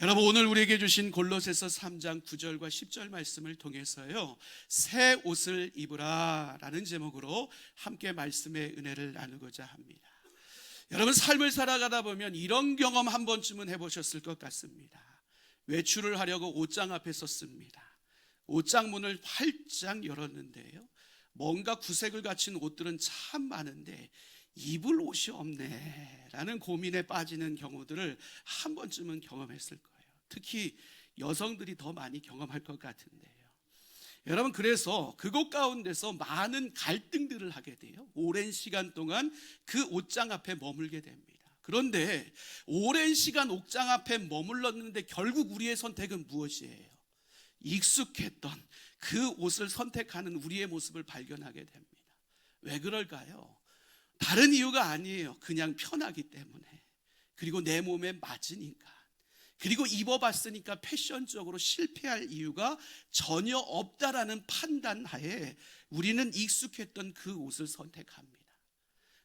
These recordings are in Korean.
여러분, 오늘 우리에게 주신 골로새서 3장 9절과 10절 말씀을 통해서요, 새 옷을 입으라 라는 제목으로 함께 말씀의 은혜를 나누고자 합니다. 여러분, 삶을 살아가다 보면 이런 경험 한 번쯤은 해보셨을 것 같습니다. 외출을 하려고 옷장 앞에 섰습니다. 옷장 문을 활짝 열었는데요, 뭔가 구색을 갖춘 옷들은 참 많은데 입을 옷이 없네 라는 고민에 빠지는 경우들을 한 번쯤은 경험했을 거예요. 특히 여성들이 더 많이 경험할 것 같은데요. 여러분, 그래서 그곳 가운데서 많은 갈등들을 하게 돼요. 오랜 시간 동안 그 옷장 앞에 머물게 됩니다. 그런데 오랜 시간 옷장 앞에 머물렀는데 결국 우리의 선택은 무엇이에요? 익숙했던 그 옷을 선택하는 우리의 모습을 발견하게 됩니다. 왜 그럴까요? 다른 이유가 아니에요. 그냥 편하기 때문에, 그리고 내 몸에 맞으니까, 그리고 입어봤으니까 패션적으로 실패할 이유가 전혀 없다라는 판단하에 우리는 익숙했던 그 옷을 선택합니다.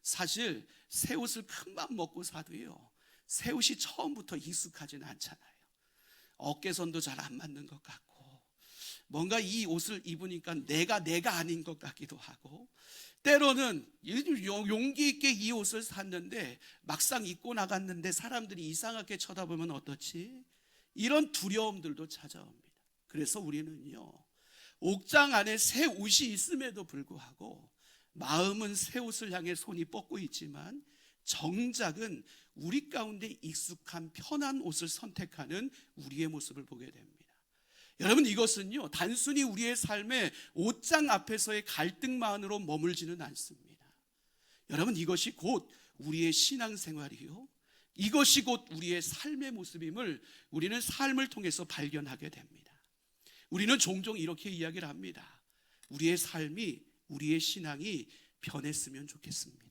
사실 새 옷을 큰맘 먹고 사도요, 새 옷이 처음부터 익숙하지는 않잖아요. 어깨선도 잘 안 맞는 것 같고, 뭔가 이 옷을 입으니까 내가 아닌 것 같기도 하고, 때로는 용기 있게 이 옷을 샀는데 막상 입고 나갔는데 사람들이 이상하게 쳐다보면 어떻지? 이런 두려움들도 찾아옵니다. 그래서 우리는요, 옥장 안에 새 옷이 있음에도 불구하고 마음은 새 옷을 향해 손이 뻗고 있지만 정작은 우리 가운데 익숙한 편한 옷을 선택하는 우리의 모습을 보게 됩니다. 여러분, 이것은요, 단순히 우리의 삶의 옷장 앞에서의 갈등만으로 머물지는 않습니다. 여러분, 이것이 곧 우리의 신앙생활이요, 이것이 곧 우리의 삶의 모습임을 우리는 삶을 통해서 발견하게 됩니다. 우리는 종종 이렇게 이야기를 합니다. 우리의 삶이, 우리의 신앙이 변했으면 좋겠습니다.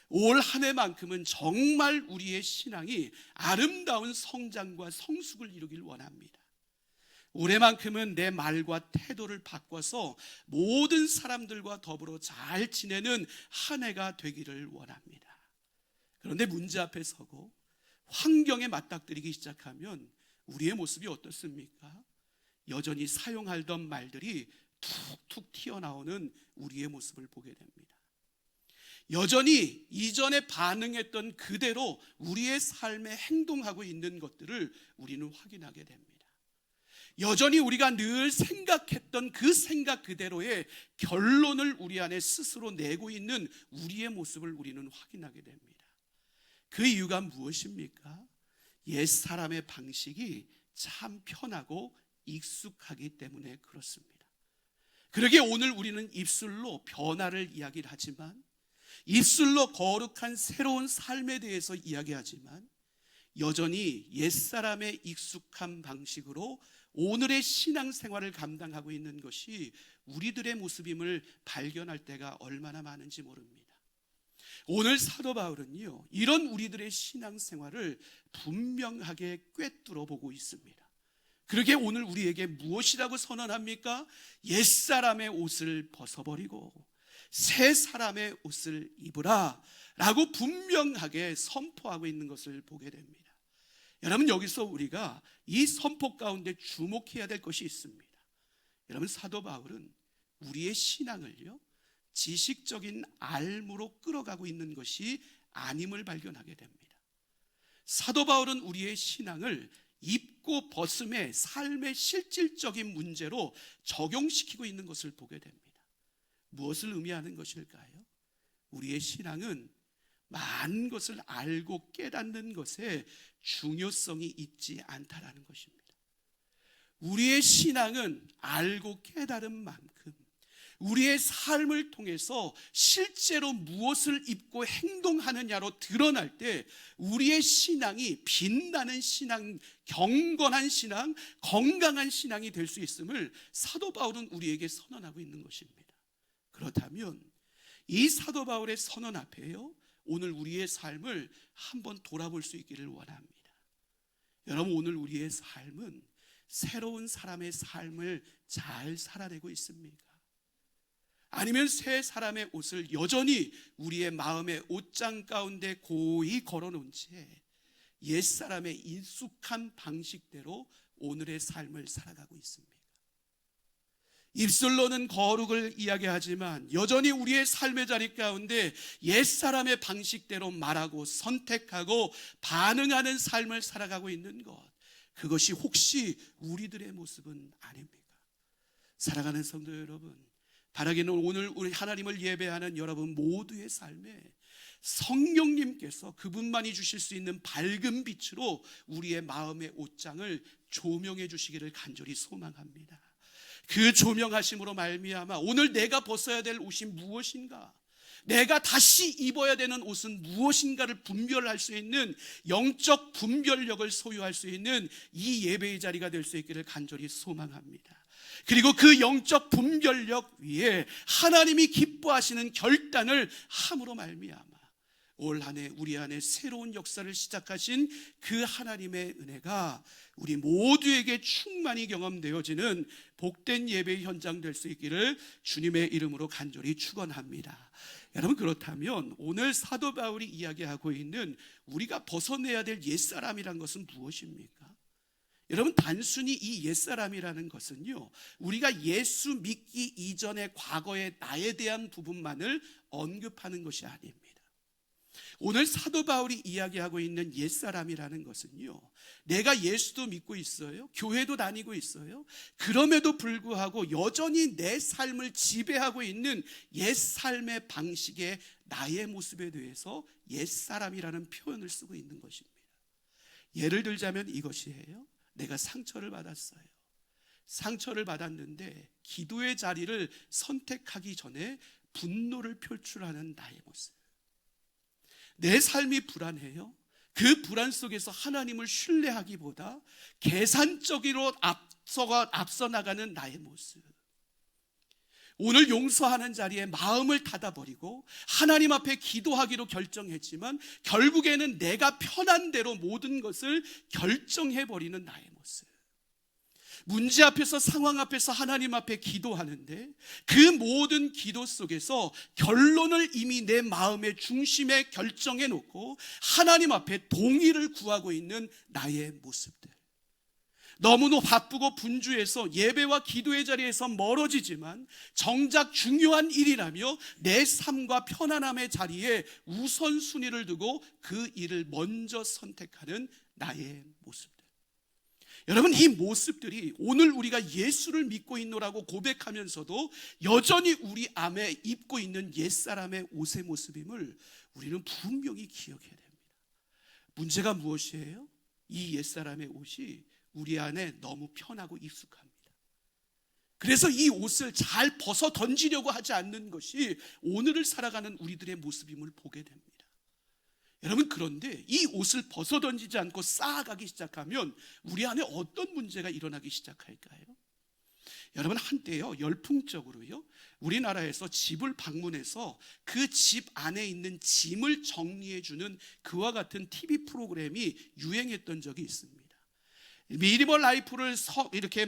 올 한 해만큼은 정말 우리의 신앙이 아름다운 성장과 성숙을 이루길 원합니다. 올해만큼은 내 말과 태도를 바꿔서 모든 사람들과 더불어 잘 지내는 한 해가 되기를 원합니다. 그런데 문제 앞에 서고 환경에 맞닥뜨리기 시작하면 우리의 모습이 어떻습니까? 여전히 사용하던 말들이 툭툭 튀어나오는 우리의 모습을 보게 됩니다. 여전히 이전에 반응했던 그대로 우리의 삶에 행동하고 있는 것들을 우리는 확인하게 됩니다. 여전히 우리가 늘 생각했던 그 생각 그대로의 결론을 우리 안에 스스로 내고 있는 우리의 모습을 우리는 확인하게 됩니다. 그 이유가 무엇입니까? 옛사람의 방식이 참 편하고 익숙하기 때문에 그렇습니다. 그러기에 오늘 우리는 입술로 변화를 이야기를 하지만, 입술로 거룩한 새로운 삶에 대해서 이야기하지만, 여전히 옛사람의 익숙한 방식으로 오늘의 신앙생활을 감당하고 있는 것이 우리들의 모습임을 발견할 때가 얼마나 많은지 모릅니다. 오늘 사도 바울은요, 이런 우리들의 신앙생활을 분명하게 꿰뚫어 보고 있습니다. 그러게 오늘 우리에게 무엇이라고 선언합니까? 옛사람의 옷을 벗어버리고 새 사람의 옷을 입으라 라고 분명하게 선포하고 있는 것을 보게 됩니다. 여러분, 여기서 우리가 이 선포 가운데 주목해야 될 것이 있습니다. 여러분, 사도 바울은 우리의 신앙을요, 지식적인 알무로 끌어가고 있는 것이 아님을 발견하게 됩니다. 사도 바울은 우리의 신앙을 입고 벗음의 삶의 실질적인 문제로 적용시키고 있는 것을 보게 됩니다. 무엇을 의미하는 것일까요? 우리의 신앙은 많은 것을 알고 깨닫는 것에 중요성이 있지 않다라는 것입니다. 우리의 신앙은 알고 깨달은 만큼 우리의 삶을 통해서 실제로 무엇을 입고 행동하느냐로 드러날 때 우리의 신앙이 빛나는 신앙, 경건한 신앙, 건강한 신앙이 될 수 있음을 사도 바울은 우리에게 선언하고 있는 것입니다. 그렇다면 이 사도 바울의 선언 앞에요, 오늘 우리의 삶을 한번 돌아볼 수 있기를 원합니다. 여러분, 오늘 우리의 삶은 새로운 사람의 삶을 잘 살아내고 있습니까? 아니면 새 사람의 옷을 여전히 우리의 마음의 옷장 가운데 고이 걸어놓은 채 옛사람의 익숙한 방식대로 오늘의 삶을 살아가고 있습니까? 입술로는 거룩을 이야기하지만 여전히 우리의 삶의 자리 가운데 옛사람의 방식대로 말하고 선택하고 반응하는 삶을 살아가고 있는 것, 그것이 혹시 우리들의 모습은 아닙니까? 사랑하는 성도 여러분, 바라기는 오늘 우리 하나님을 예배하는 여러분 모두의 삶에 성령님께서 그분만이 주실 수 있는 밝은 빛으로 우리의 마음의 옷장을 조명해 주시기를 간절히 소망합니다. 그 조명하심으로 말미암아 오늘 내가 벗어야 될 옷이 무엇인가, 내가 다시 입어야 되는 옷은 무엇인가를 분별할 수 있는 영적 분별력을 소유할 수 있는 이 예배의 자리가 될 수 있기를 간절히 소망합니다. 그리고 그 영적 분별력 위에 하나님이 기뻐하시는 결단을 함으로 말미암아 올 한 해 우리 안에 새로운 역사를 시작하신 그 하나님의 은혜가 우리 모두에게 충만히 경험되어지는 복된 예배의 현장 될 수 있기를 주님의 이름으로 간절히 축원합니다. 여러분, 그렇다면 오늘 사도 바울이 이야기하고 있는 우리가 벗어내야 될 옛사람이란 것은 무엇입니까? 여러분, 단순히 이 옛사람이라는 것은요, 우리가 예수 믿기 이전의 과거의 나에 대한 부분만을 언급하는 것이 아닙니다. 오늘 사도 바울이 이야기하고 있는 옛사람이라는 것은요, 내가 예수도 믿고 있어요, 교회도 다니고 있어요, 그럼에도 불구하고 여전히 내 삶을 지배하고 있는 옛삶의 방식의 나의 모습에 대해서 옛사람이라는 표현을 쓰고 있는 것입니다. 예를 들자면 이것이에요. 내가 상처를 받았어요. 상처를 받았는데 기도의 자리를 선택하기 전에 분노를 표출하는 나의 모습. 내 삶이 불안해요. 그 불안 속에서 하나님을 신뢰하기보다 계산적으로 앞서 나가는 나의 모습. 오늘 용서하는 자리에 마음을 닫아버리고 하나님 앞에 기도하기로 결정했지만 결국에는 내가 편한 대로 모든 것을 결정해버리는 나의 모습. 문제 앞에서, 상황 앞에서 하나님 앞에 기도하는데 그 모든 기도 속에서 결론을 이미 내 마음의 중심에 결정해 놓고 하나님 앞에 동의를 구하고 있는 나의 모습들. 너무나 바쁘고 분주해서 예배와 기도의 자리에서 멀어지지만 정작 중요한 일이라며 내 삶과 편안함의 자리에 우선순위를 두고 그 일을 먼저 선택하는 나의 모습들. 여러분, 이 모습들이 오늘 우리가 예수를 믿고 있노라고 고백하면서도 여전히 우리 안에 입고 있는 옛사람의 옷의 모습임을 우리는 분명히 기억해야 됩니다. 문제가 무엇이에요? 이 옛사람의 옷이 우리 안에 너무 편하고 익숙합니다. 그래서 이 옷을 잘 벗어 던지려고 하지 않는 것이 오늘을 살아가는 우리들의 모습임을 보게 됩니다. 여러분, 그런데 이 옷을 벗어 던지지 않고 쌓아가기 시작하면 우리 안에 어떤 문제가 일어나기 시작할까요? 여러분, 한때요, 열풍적으로요, 우리나라에서 집을 방문해서 그 집 안에 있는 짐을 정리해주는 그와 같은 TV 프로그램이 유행했던 적이 있습니다. 미니멀 라이프를 이렇게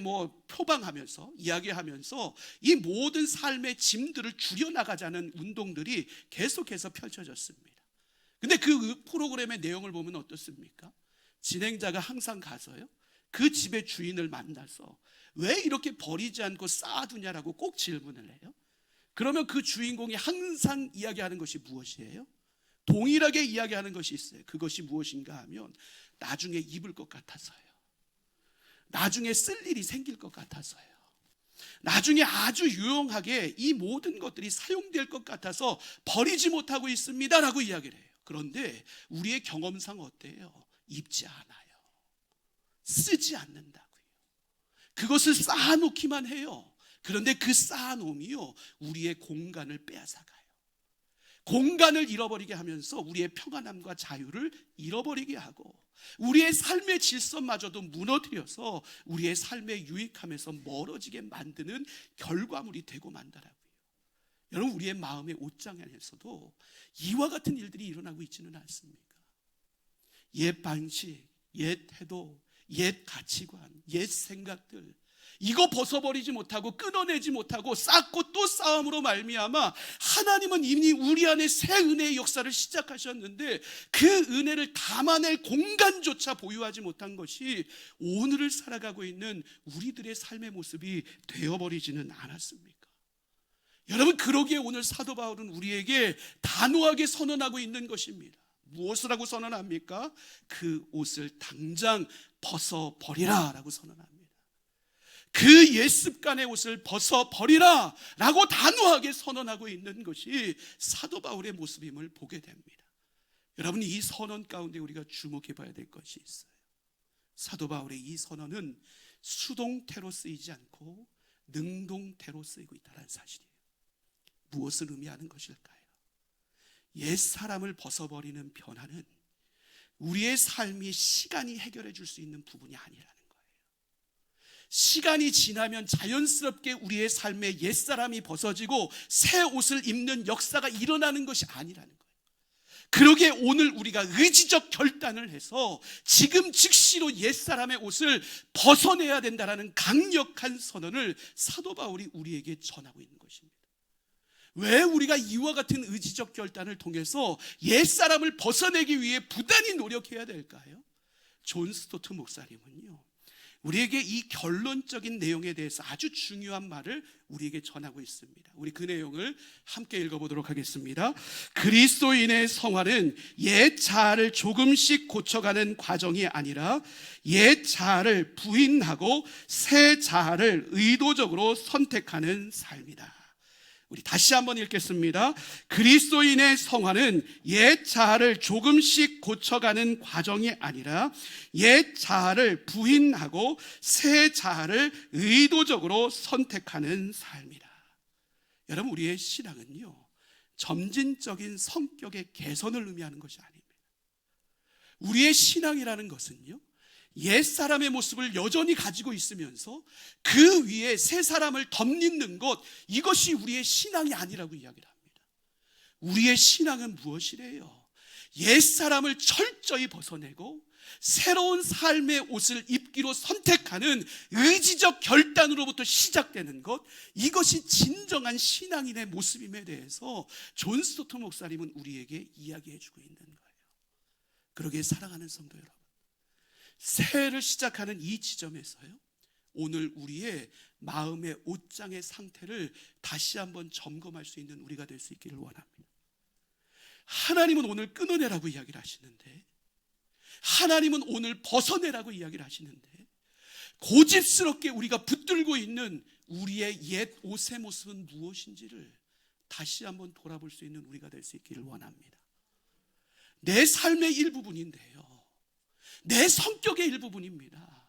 표방하면서 이야기하면서 이 모든 삶의 짐들을 줄여나가자는 운동들이 계속해서 펼쳐졌습니다. 근데 그 프로그램의 내용을 보면 어떻습니까? 진행자가 항상 가서요, 그 집의 주인을 만나서 왜 이렇게 버리지 않고 쌓아두냐라고 꼭 질문을 해요. 그러면 그 주인공이 항상 이야기하는 것이 무엇이에요? 동일하게 이야기하는 것이 있어요. 그것이 무엇인가 하면 나중에 입을 것 같아서요, 나중에 쓸 일이 생길 것 같아서요, 나중에 아주 유용하게 이 모든 것들이 사용될 것 같아서 버리지 못하고 있습니다 라고 이야기를 해요. 그런데 우리의 경험상 어때요? 입지 않아요. 쓰지 않는다고요. 그것을 쌓아놓기만 해요. 그런데 그 쌓아놓음이요, 우리의 공간을 빼앗아가요. 공간을 잃어버리게 하면서 우리의 평안함과 자유를 잃어버리게 하고 우리의 삶의 질서마저도 무너뜨려서 우리의 삶의 유익함에서 멀어지게 만드는 결과물이 되고 만다라고요. 여러분, 우리의 마음의 옷장 안에서도 이와 같은 일들이 일어나고 있지는 않습니까? 옛 방식, 옛 태도, 옛 가치관, 옛 생각들, 이거 벗어버리지 못하고 끊어내지 못하고 쌓고 또 쌓음으로 말미암아 하나님은 이미 우리 안에 새 은혜의 역사를 시작하셨는데 그 은혜를 담아낼 공간조차 보유하지 못한 것이 오늘을 살아가고 있는 우리들의 삶의 모습이 되어버리지는 않았습니까? 여러분, 그러기에 오늘 사도 바울은 우리에게 단호하게 선언하고 있는 것입니다. 무엇을 하고 선언합니까? 그 옷을 당장 벗어버리라 라고 선언합니다. 그 옛 습관의 옷을 벗어버리라 라고 단호하게 선언하고 있는 것이 사도 바울의 모습임을 보게 됩니다. 여러분, 이 선언 가운데 우리가 주목해 봐야 될 것이 있어요. 사도 바울의 이 선언은 수동태로 쓰이지 않고 능동태로 쓰이고 있다는 사실이에요. 무엇을 의미하는 것일까요? 옛 사람을 벗어버리는 변화는 우리의 삶이 시간이 해결해 줄 수 있는 부분이 아니라는 거예요. 시간이 지나면 자연스럽게 우리의 삶에 옛사람이 벗어지고 새 옷을 입는 역사가 일어나는 것이 아니라는 거예요. 그러기에 오늘 우리가 의지적 결단을 해서 지금 즉시로 옛사람의 옷을 벗어내야 된다는 강력한 선언을 사도 바울이 우리에게 전하고 있는 것입니다. 왜 우리가 이와 같은 의지적 결단을 통해서 옛사람을 벗어내기 위해 부단히 노력해야 될까요? 존 스토트 목사님은요, 우리에게 이 결론적인 내용에 대해서 아주 중요한 말을 우리에게 전하고 있습니다. 우리 그 내용을 함께 읽어보도록 하겠습니다. 그리스도인의 성화는 옛 자아를 조금씩 고쳐가는 과정이 아니라 옛 자아를 부인하고 새 자아를 의도적으로 선택하는 삶이다. 우리 다시 한번 읽겠습니다. 그리스도인의 성화는 옛 자아를 조금씩 고쳐가는 과정이 아니라 옛 자아를 부인하고 새 자아를 의도적으로 선택하는 삶이다. 여러분, 우리의 신앙은요, 점진적인 성격의 개선을 의미하는 것이 아닙니다. 우리의 신앙이라는 것은요, 옛사람의 모습을 여전히 가지고 있으면서 그 위에 새 사람을 덧입는 것, 이것이 우리의 신앙이 아니라고 이야기를 합니다. 우리의 신앙은 무엇이래요? 옛사람을 철저히 벗어내고 새로운 삶의 옷을 입기로 선택하는 의지적 결단으로부터 시작되는 것, 이것이 진정한 신앙인의 모습임에 대해서 존 스토트 목사님은 우리에게 이야기해 주고 있는 거예요. 그러기에 사랑하는 성도 여러분, 새해를 시작하는 이 지점에서요, 오늘 우리의 마음의 옷장의 상태를 다시 한번 점검할 수 있는 우리가 될 수 있기를 원합니다. 하나님은 오늘 끊어내라고 이야기를 하시는데, 하나님은 오늘 벗어내라고 이야기를 하시는데, 고집스럽게 우리가 붙들고 있는 우리의 옛 옷의 모습은 무엇인지를 다시 한번 돌아볼 수 있는 우리가 될 수 있기를 원합니다. 내 삶의 일부분인데요, 내 성격의 일부분입니다.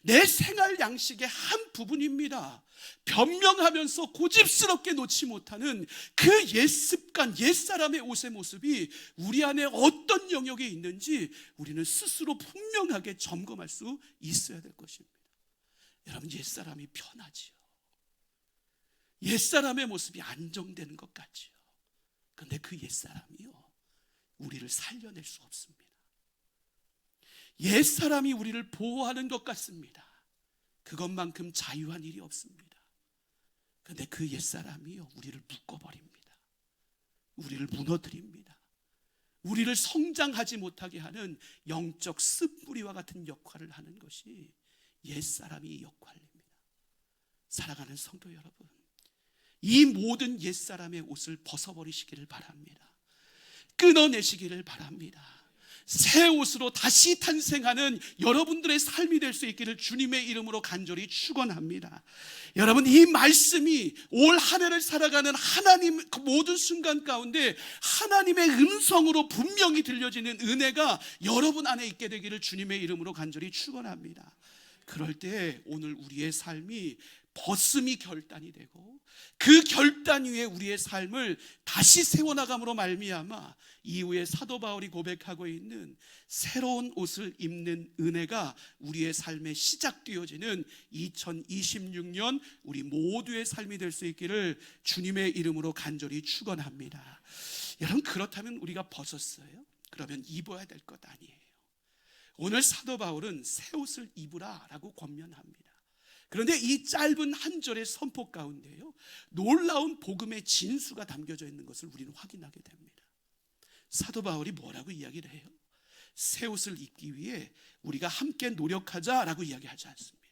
내 생활 양식의 한 부분입니다. 변명하면서 고집스럽게 놓지 못하는 그 옛 습관, 옛 사람의 옷의 모습이 우리 안에 어떤 영역에 있는지 우리는 스스로 분명하게 점검할 수 있어야 될 것입니다. 여러분, 옛 사람이 편하지요. 옛 사람의 모습이 안정되는 것 같지요. 그런데 그 옛 사람이요, 우리를 살려낼 수 없습니다. 옛사람이 우리를 보호하는 것 같습니다. 그것만큼 자유한 일이 없습니다. 그런데 그 옛사람이요, 우리를 묶어버립니다. 우리를 무너뜨립니다. 우리를 성장하지 못하게 하는 영적 습뿌리와 같은 역할을 하는 것이 옛사람의 역할입니다. 사랑하는 성도 여러분, 이 모든 옛사람의 옷을 벗어버리시기를 바랍니다. 끊어내시기를 바랍니다. 새 옷으로 다시 탄생하는 여러분들의 삶이 될 수 있기를 주님의 이름으로 간절히 축원합니다. 여러분, 이 말씀이 올 한 해를 살아가는 하나님 그 모든 순간 가운데 하나님의 음성으로 분명히 들려지는 은혜가 여러분 안에 있게 되기를 주님의 이름으로 간절히 축원합니다. 그럴 때 오늘 우리의 삶이 벗음이 결단이 되고 그 결단 위에 우리의 삶을 다시 세워나감으로 말미암아 이후에 사도 바울이 고백하고 있는 새로운 옷을 입는 은혜가 우리의 삶에 시작되어지는 2026년 우리 모두의 삶이 될 수 있기를 주님의 이름으로 간절히 축원합니다. 여러분, 그렇다면 우리가 벗었어요? 그러면 입어야 될 것 아니에요. 오늘 사도 바울은 새 옷을 입으라 라고 권면합니다. 그런데 이 짧은 한 절의 선포 가운데요, 놀라운 복음의 진수가 담겨져 있는 것을 우리는 확인하게 됩니다. 사도 바울이 뭐라고 이야기를 해요? 새 옷을 입기 위해 우리가 함께 노력하자라고 이야기하지 않습니다.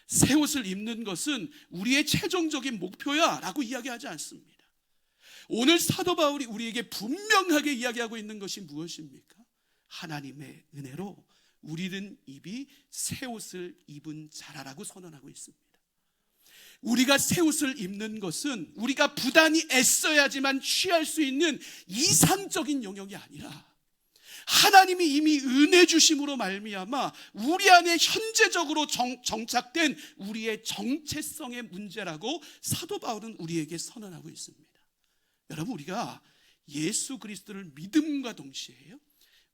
새 옷을 입는 것은 우리의 최종적인 목표야 라고 이야기하지 않습니다. 오늘 사도 바울이 우리에게 분명하게 이야기하고 있는 것이 무엇입니까? 하나님의 은혜로 우리는 입이 새 옷을 입은 자라라고 선언하고 있습니다. 우리가 새 옷을 입는 것은 우리가 부단히 애써야지만 취할 수 있는 이상적인 영역이 아니라 하나님이 이미 은혜 주심으로 말미암아 우리 안에 현재적으로 정착된 우리의 정체성의 문제라고 사도 바울은 우리에게 선언하고 있습니다. 여러분, 우리가 예수 그리스도를 믿음과 동시에요,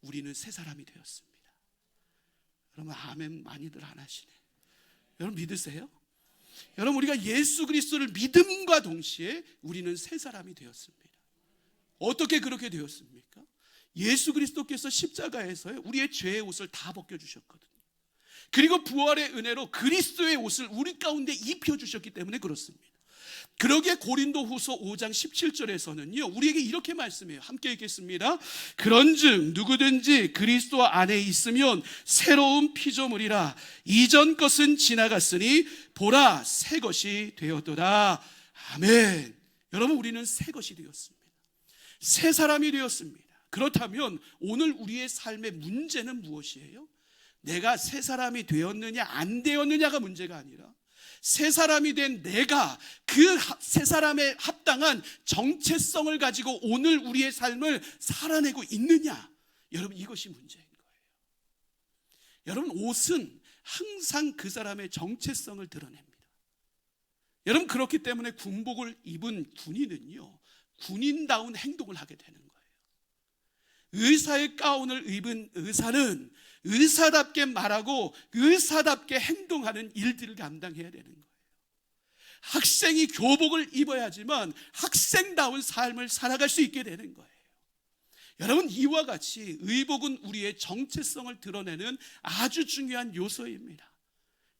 우리는 새 사람이 되었습니다. 여러분, 아멘 많이들 안 하시네. 여러분 믿으세요? 여러분, 우리가 예수 그리스도를 믿음과 동시에 우리는 새 사람이 되었습니다. 어떻게 그렇게 되었습니까? 예수 그리스도께서 십자가에서 우리의 죄의 옷을 다 벗겨주셨거든요. 그리고 부활의 은혜로 그리스도의 옷을 우리 가운데 입혀주셨기 때문에 그렇습니다. 그러기에 고린도후서 5장 17절에서는요 우리에게 이렇게 말씀해요. 함께 읽겠습니다. 그런즉 누구든지 그리스도 안에 있으면 새로운 피조물이라. 이전 것은 지나갔으니 보라 새 것이 되었도다. 아멘. 여러분, 우리는 새 것이 되었습니다. 새 사람이 되었습니다. 그렇다면 오늘 우리의 삶의 문제는 무엇이에요? 내가 새 사람이 되었느냐 안 되었느냐가 문제가 아니라 새 사람이 된 내가 그 새 사람에 합당한 정체성을 가지고 오늘 우리의 삶을 살아내고 있느냐, 여러분 이것이 문제인 거예요. 여러분, 옷은 항상 그 사람의 정체성을 드러냅니다. 여러분, 그렇기 때문에 군복을 입은 군인은요 군인다운 행동을 하게 되는 거예요. 의사의 가운을 입은 의사는 의사답게 말하고 의사답게 행동하는 일들을 감당해야 되는 거예요. 학생이 교복을 입어야지만 학생다운 삶을 살아갈 수 있게 되는 거예요. 여러분, 이와 같이 의복은 우리의 정체성을 드러내는 아주 중요한 요소입니다.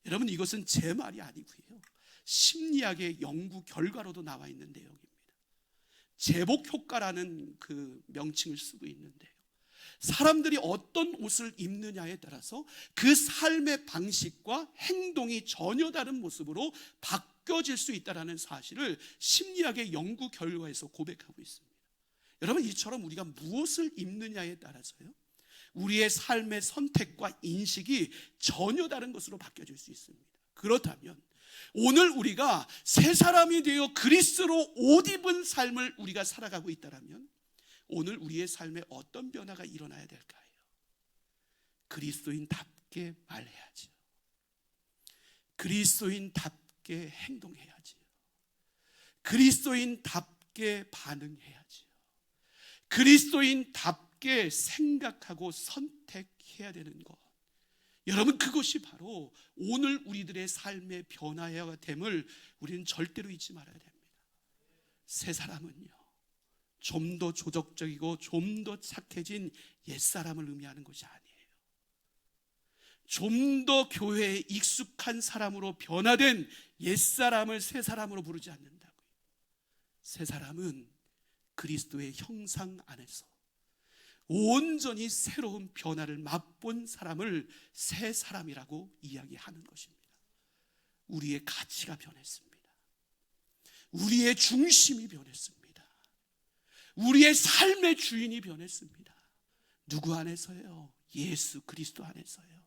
여러분, 이것은 제 말이 아니고요 심리학의 연구 결과로도 나와 있는 내용입니다. 제복 효과라는 그 명칭을 쓰고 있는데요, 사람들이 어떤 옷을 입느냐에 따라서 그 삶의 방식과 행동이 전혀 다른 모습으로 바뀌어질 수 있다는 사실을 심리학의 연구 결과에서 고백하고 있습니다. 여러분, 이처럼 우리가 무엇을 입느냐에 따라서요 우리의 삶의 선택과 인식이 전혀 다른 것으로 바뀌어질 수 있습니다. 그렇다면 오늘 우리가 새 사람이 되어 그리스도로 옷 입은 삶을 우리가 살아가고 있다면 오늘 우리의 삶에 어떤 변화가 일어나야 될까요? 그리스도인답게 말해야죠. 그리스도인답게 행동해야죠. 그리스도인답게 반응해야죠. 그리스도인답게 생각하고 선택해야 되는 것, 여러분, 그것이 바로 오늘 우리들의 삶의 변화해야 됨을 우리는 절대로 잊지 말아야 됩니다. 새 사람은요 좀 더 조적적이고 좀 더 착해진 옛사람을 의미하는 것이 아니에요. 좀 더 교회에 익숙한 사람으로 변화된 옛사람을 새 사람으로 부르지 않는다고요. 새 사람은 그리스도의 형상 안에서 온전히 새로운 변화를 맛본 사람을 새 사람이라고 이야기하는 것입니다. 우리의 가치가 변했습니다. 우리의 중심이 변했습니다. 우리의 삶의 주인이 변했습니다. 누구 안에서요? 예수 그리스도 안에서요.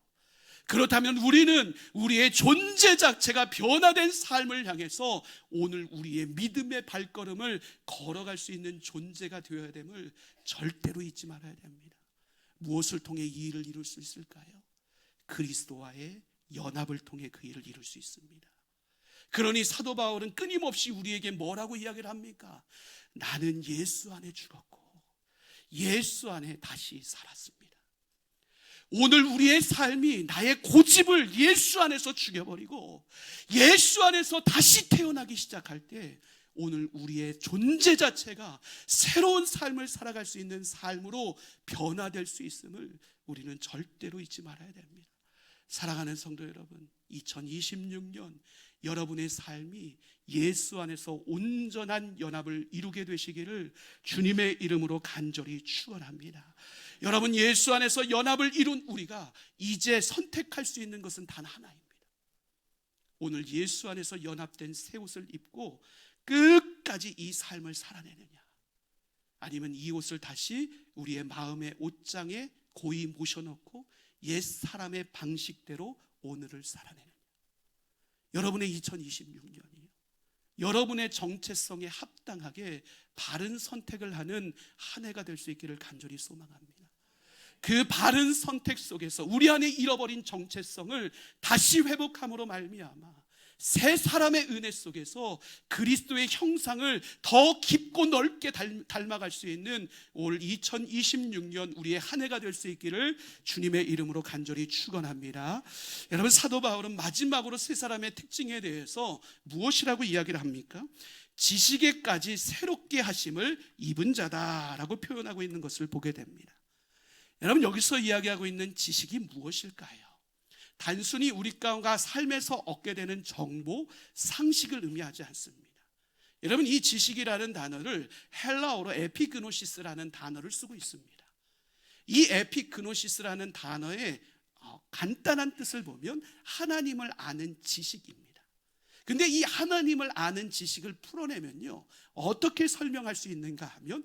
그렇다면 우리는 우리의 존재 자체가 변화된 삶을 향해서 오늘 우리의 믿음의 발걸음을 걸어갈 수 있는 존재가 되어야 됨을 절대로 잊지 말아야 됩니다. 무엇을 통해 이 일을 이룰 수 있을까요? 그리스도와의 연합을 통해 그 일을 이룰 수 있습니다. 그러니 사도 바울은 끊임없이 우리에게 뭐라고 이야기를 합니까? 나는 예수 안에 죽었고 예수 안에 다시 살았습니다. 오늘 우리의 삶이 나의 고집을 예수 안에서 죽여버리고 예수 안에서 다시 태어나기 시작할 때 오늘 우리의 존재 자체가 새로운 삶을 살아갈 수 있는 삶으로 변화될 수 있음을 우리는 절대로 잊지 말아야 됩니다. 사랑하는 성도 여러분, 2026년 여러분의 삶이 예수 안에서 온전한 연합을 이루게 되시기를 주님의 이름으로 간절히 축원합니다. 여러분, 예수 안에서 연합을 이룬 우리가 이제 선택할 수 있는 것은 단 하나입니다. 오늘 예수 안에서 연합된 새 옷을 입고 끝까지 이 삶을 살아내느냐, 아니면 이 옷을 다시 우리의 마음의 옷장에 고이 모셔놓고 옛 사람의 방식대로 오늘을 살아내느냐. 여러분의 2026년이요, 여러분의 정체성에 합당하게 바른 선택을 하는 한 해가 될 수 있기를 간절히 소망합니다. 그 바른 선택 속에서 우리 안에 잃어버린 정체성을 다시 회복함으로 말미암아 새 사람의 은혜 속에서 그리스도의 형상을 더 깊고 넓게 닮아갈 수 있는 올 2026년 우리의 한 해가 될 수 있기를 주님의 이름으로 간절히 축원합니다. 여러분, 사도 바울은 마지막으로 새 사람의 특징에 대해서 무엇이라고 이야기를 합니까? 지식에까지 새롭게 하심을 입은 자다라고 표현하고 있는 것을 보게 됩니다. 여러분, 여기서 이야기하고 있는 지식이 무엇일까요? 단순히 우리가 삶에서 얻게 되는 정보, 상식을 의미하지 않습니다. 여러분, 이 지식이라는 단어를 헬라어로 에피그노시스라는 단어를 쓰고 있습니다. 이 에피그노시스라는 단어의 간단한 뜻을 보면 하나님을 아는 지식입니다. 근데 이 하나님을 아는 지식을 풀어내면요, 어떻게 설명할 수 있는가 하면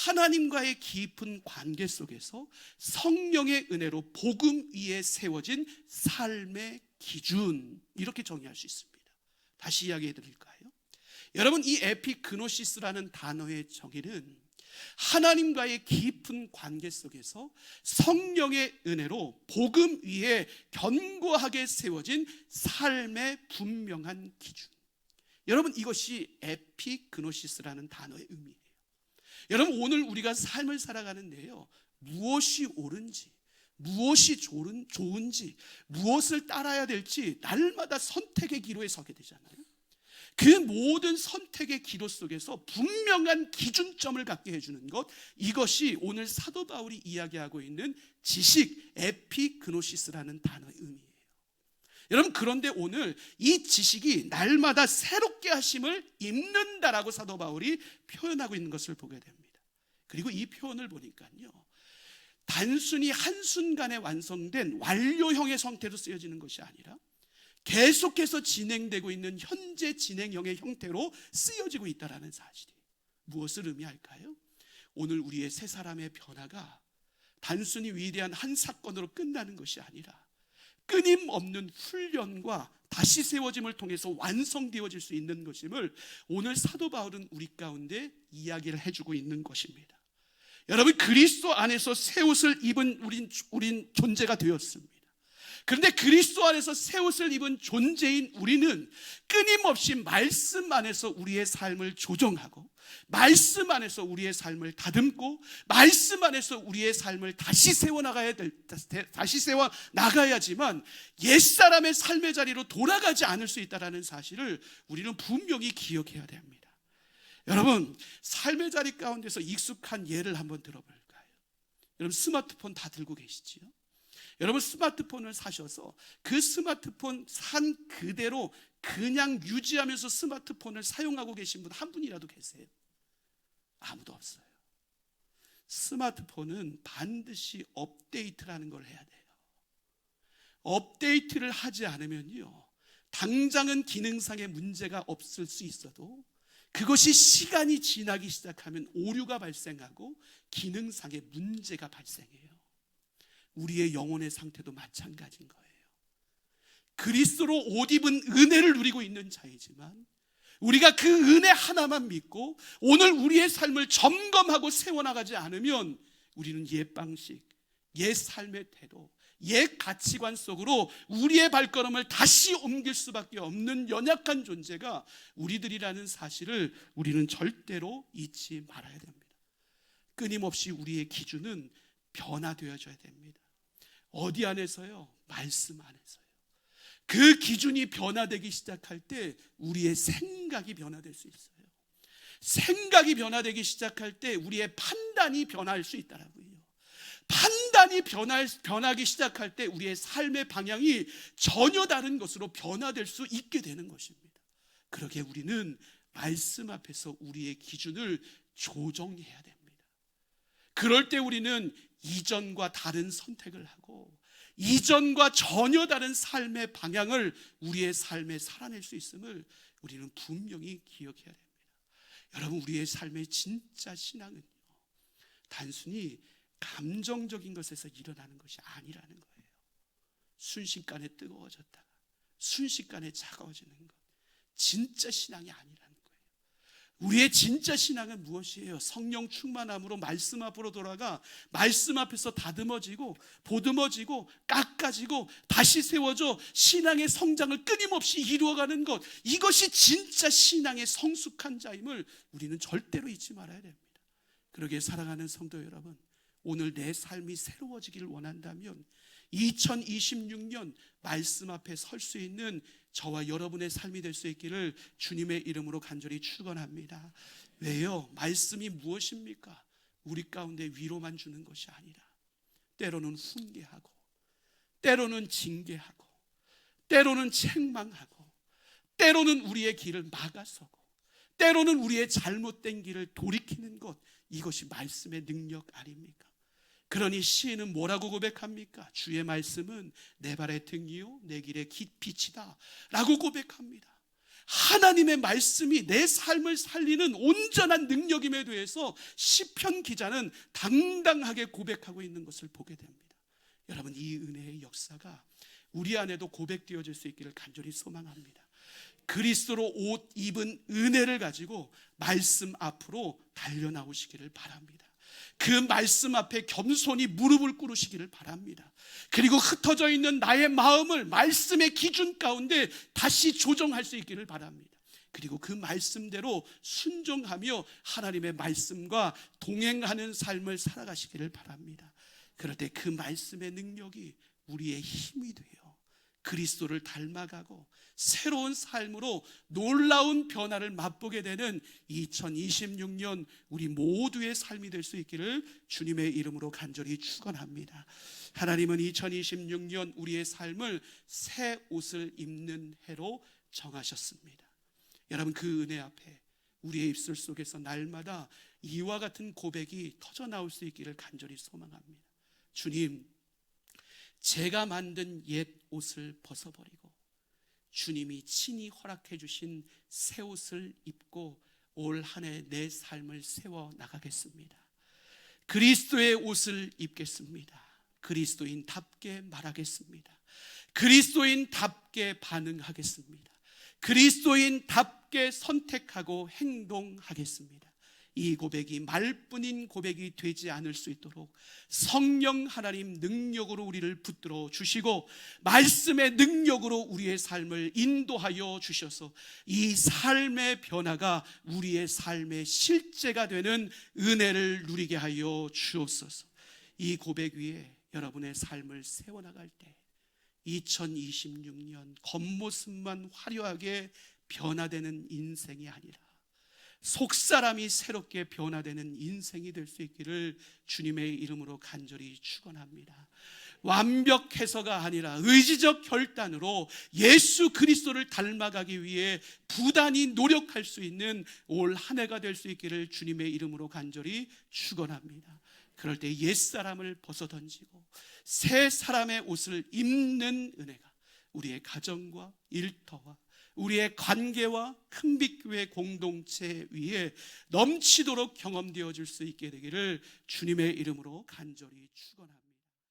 하나님과의 깊은 관계 속에서 성령의 은혜로 복음 위에 세워진 삶의 기준, 이렇게 정의할 수 있습니다. 다시 이야기해 드릴까요? 여러분, 이 에피그노시스라는 단어의 정의는 하나님과의 깊은 관계 속에서 성령의 은혜로 복음 위에 견고하게 세워진 삶의 분명한 기준. 여러분, 이것이 에피그노시스라는 단어의 의미예요. 여러분, 오늘 우리가 삶을 살아가는데요, 무엇이 옳은지, 무엇이 좋은지, 무엇을 따라야 될지 날마다 선택의 기로에 서게 되잖아요. 그 모든 선택의 기로 속에서 분명한 기준점을 갖게 해주는 것, 이것이 오늘 사도 바울이 이야기하고 있는 지식, 에피그노시스라는 단어의 의미예요. 여러분, 그런데 오늘 이 지식이 날마다 새롭게 하심을 입는다라고 사도 바울이 표현하고 있는 것을 보게 됩니다. 그리고 이 표현을 보니까요, 단순히 한순간에 완성된 완료형의 형태로 쓰여지는 것이 아니라 계속해서 진행되고 있는 현재 진행형의 형태로 쓰여지고 있다는 사실이 무엇을 의미할까요? 오늘 우리의 새 사람의 변화가 단순히 위대한 한 사건으로 끝나는 것이 아니라 끊임없는 훈련과 다시 세워짐을 통해서 완성되어질 수 있는 것임을 오늘 사도 바울은 우리 가운데 이야기를 해주고 있는 것입니다. 여러분, 그리스도 안에서 새 옷을 입은 우린 존재가 되었습니다. 그런데 그리스도 안에서 새 옷을 입은 존재인 우리는 끊임없이 말씀 안에서 우리의 삶을 조정하고, 말씀 안에서 우리의 삶을 다듬고, 말씀 안에서 우리의 삶을 다시 세워 나가야지만 옛사람의 삶의 자리로 돌아가지 않을 수 있다는 사실을 우리는 분명히 기억해야 됩니다. 여러분, 삶의 자리 가운데서 익숙한 예를 한번 들어볼까요? 여러분, 스마트폰 다 들고 계시지요? 여러분, 스마트폰을 사셔서 그 스마트폰 산 그대로 그냥 유지하면서 스마트폰을 사용하고 계신 분 한 분이라도 계세요? 아무도 없어요. 스마트폰은 반드시 업데이트라는 걸 해야 돼요. 업데이트를 하지 않으면요, 당장은 기능상의 문제가 없을 수 있어도 그것이 시간이 지나기 시작하면 오류가 발생하고 기능상의 문제가 발생해요. 우리의 영혼의 상태도 마찬가지인 거예요. 그리스도로 옷 입은 은혜를 누리고 있는 자이지만 우리가 그 은혜 하나만 믿고 오늘 우리의 삶을 점검하고 세워나가지 않으면 우리는 옛 방식, 옛 삶의 태도, 옛 가치관 속으로 우리의 발걸음을 다시 옮길 수밖에 없는 연약한 존재가 우리들이라는 사실을 우리는 절대로 잊지 말아야 됩니다. 끊임없이 우리의 기준은 변화되어져야 됩니다. 어디 안에서요? 말씀 안에서요. 그 기준이 변화되기 시작할 때 우리의 생각이 변화될 수 있어요. 생각이 변화되기 시작할 때 우리의 판단이 변화할 수 있다라고요. 판단이 변하기 시작할 때 우리의 삶의 방향이 전혀 다른 것으로 변화될 수 있게 되는 것입니다. 그러기에 우리는 말씀 앞에서 우리의 기준을 조정해야 됩니다. 그럴 때 우리는 이전과 다른 선택을 하고 이전과 전혀 다른 삶의 방향을 우리의 삶에 살아낼 수 있음을 우리는 분명히 기억해야 됩니다. 여러분, 우리의 삶의 진짜 신앙은요, 단순히 감정적인 것에서 일어나는 것이 아니라는 거예요. 순식간에 뜨거워졌다가 순식간에 차가워지는 것, 진짜 신앙이 아니라는 거예요. 우리의 진짜 신앙은 무엇이에요? 성령 충만함으로 말씀 앞으로 돌아가 말씀 앞에서 다듬어지고 보듬어지고 깎아지고 다시 세워져 신앙의 성장을 끊임없이 이루어가는 것, 이것이 진짜 신앙의 성숙한 자임을 우리는 절대로 잊지 말아야 됩니다. 그러기에 사랑하는 성도 여러분, 오늘 내 삶이 새로워지기를 원한다면 2026년 말씀 앞에 설 수 있는 저와 여러분의 삶이 될 수 있기를 주님의 이름으로 간절히 축원합니다. 왜요? 말씀이 무엇입니까? 우리 가운데 위로만 주는 것이 아니라 때로는 훈계하고 때로는 징계하고 때로는 책망하고 때로는 우리의 길을 막아서고 때로는 우리의 잘못된 길을 돌이키는 것, 이것이 말씀의 능력 아닙니까? 그러니 시인은 뭐라고 고백합니까? 주의 말씀은 내 발의 등이요 내 길의 빛이다 라고 고백합니다. 하나님의 말씀이 내 삶을 살리는 온전한 능력임에 대해서 시편 기자는 당당하게 고백하고 있는 것을 보게 됩니다. 여러분, 이 은혜의 역사가 우리 안에도 고백되어질 수 있기를 간절히 소망합니다. 그리스도로 옷 입은 은혜를 가지고 말씀 앞으로 달려나오시기를 바랍니다. 그 말씀 앞에 겸손히 무릎을 꿇으시기를 바랍니다. 그리고 흩어져 있는 나의 마음을 말씀의 기준 가운데 다시 조정할 수 있기를 바랍니다. 그리고 그 말씀대로 순종하며 하나님의 말씀과 동행하는 삶을 살아가시기를 바랍니다. 그럴 때 그 말씀의 능력이 우리의 힘이 돼요. 그리스도를 닮아가고 새로운 삶으로 놀라운 변화를 맛보게 되는 2026년 우리 모두의 삶이 될 수 있기를 주님의 이름으로 간절히 축원합니다. 하나님은 2026년 우리의 삶을 새 옷을 입는 해로 정하셨습니다. 여러분, 그 은혜 앞에 우리의 입술 속에서 날마다 이와 같은 고백이 터져 나올 수 있기를 간절히 소망합니다. 주님, 제가 만든 옛 옷을 벗어버리고 주님이 친히 허락해 주신 새 옷을 입고 올 한 해 내 삶을 세워 나가겠습니다. 그리스도의 옷을 입겠습니다. 그리스도인답게 말하겠습니다. 그리스도인답게 반응하겠습니다. 그리스도인답게 선택하고 행동하겠습니다. 이 고백이 말뿐인 고백이 되지 않을 수 있도록 성령 하나님 능력으로 우리를 붙들어 주시고 말씀의 능력으로 우리의 삶을 인도하여 주셔서 이 삶의 변화가 우리의 삶의 실제가 되는 은혜를 누리게 하여 주옵소서. 이 고백 위에 여러분의 삶을 세워나갈 때 2026년 겉모습만 화려하게 변화되는 인생이 아니라 속사람이 새롭게 변화되는 인생이 될 수 있기를 주님의 이름으로 간절히 축원합니다. 완벽해서가 아니라 의지적 결단으로 예수 그리스도를 닮아가기 위해 부단히 노력할 수 있는 올 한 해가 될 수 있기를 주님의 이름으로 간절히 축원합니다. 그럴 때 옛사람을 벗어던지고 새 사람의 옷을 입는 은혜가 우리의 가정과 일터와 우리의 관계와 큰빛교회 공동체 위에 넘치도록 경험되어질 수 있게 되기를 주님의 이름으로 간절히 축원합니다.